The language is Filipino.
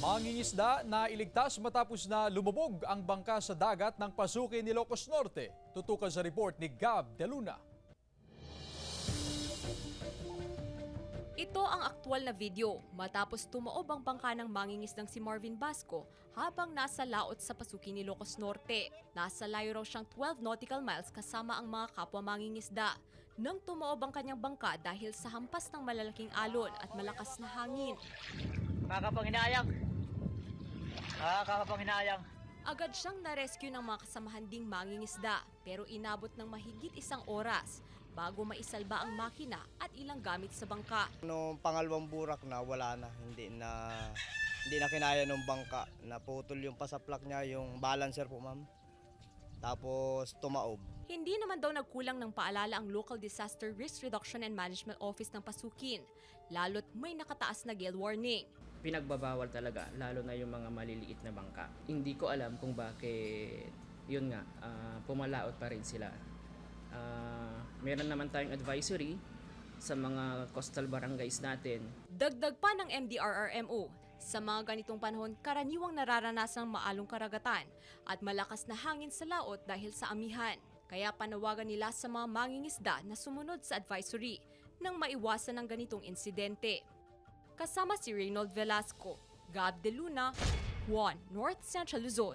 Mangingisda na iligtas matapos na lumubog ang bangka sa dagat ng Pasuki, Ilocos Norte. Tutukan sa report ni Gab De Luna. Ito ang aktwal na video matapos tumaob ang bangka ng mangingisdang si Marvin Basco habang nasa laot sa Pasuki, Ilocos Norte. Nasa layo raw siyang 12 nautical miles kasama ang mga kapwa mangingisda nang tumaob ang kanyang bangka dahil sa hampas ng malalaking alon at malakas na hangin. Kakapanghinayang. Agad siyang na-rescue ng mga kasamahan ding mangingisda pero inabot ng mahigit 1 oras bago maisalba ang makina at ilang gamit sa bangka. Noong pangalawang burak na, wala na. Hindi na kinaya ng bangka. Naputol yung pasaplak niya, yung balancer po, ma'am. Tapos tumaob. Hindi naman daw nagkulang ng paalala ang Local Disaster Risk Reduction and Management Office ng Pasukin, lalo't may nakataas na gale warning. Pinagbabawal talaga, lalo na yung mga maliliit na bangka. Hindi ko alam kung bakit, yun nga, pumalaot pa rin sila. Meron naman tayong advisory sa mga coastal barangays natin. Dagdag pa ng MDRRMO, sa mga ganitong panahon, karaniwang nararanasan ng maalong karagatan at malakas na hangin sa laot dahil sa amihan. Kaya panawagan nila sa mga mangingisda na sumunod sa advisory nang maiwasan ng ganitong insidente. Kasama si Reynold Velasco, Gab De Luna, 1 North Central Luzon.